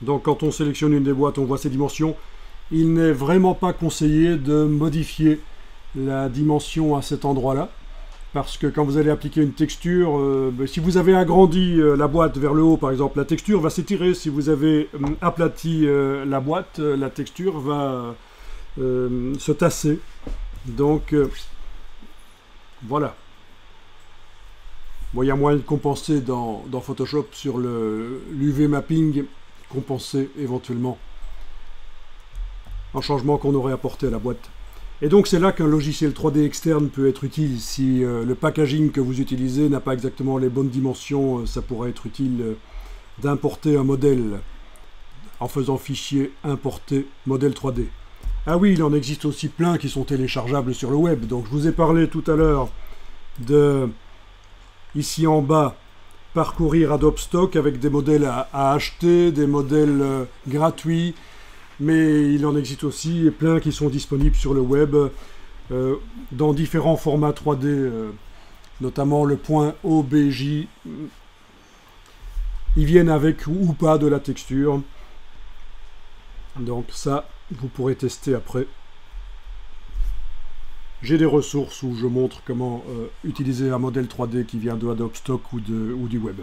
Donc quand on sélectionne une des boîtes, on voit ses dimensions. Il n'est vraiment pas conseillé de modifier la dimension à cet endroit-là, parce que quand vous allez appliquer une texture, si vous avez agrandi la boîte vers le haut, par exemple, la texture va s'étirer. Si vous avez aplati la boîte, la texture va se tasser. Donc voilà. Bon, il y a moyen de compenser dans Photoshop sur l'UV mapping, compenser éventuellement un changement qu'on aurait apporté à la boîte. Et donc c'est là qu'un logiciel 3D externe peut être utile. Si le packaging que vous utilisez n'a pas exactement les bonnes dimensions, ça pourrait être utile d'importer un modèle en faisant fichier importer modèle 3D. Ah oui, il en existe aussi plein qui sont téléchargeables sur le web. Donc je vous ai parlé tout à l'heure de, ici en bas, parcourir Adobe Stock avec des modèles à acheter, des modèles gratuits. Mais il en existe aussi plein qui sont disponibles sur le web dans différents formats 3D, notamment le point OBJ. Ils viennent avec ou pas de la texture. Donc ça, vous pourrez tester après. J'ai des ressources où je montre comment utiliser un modèle 3D qui vient de Adobe Stock ou du web.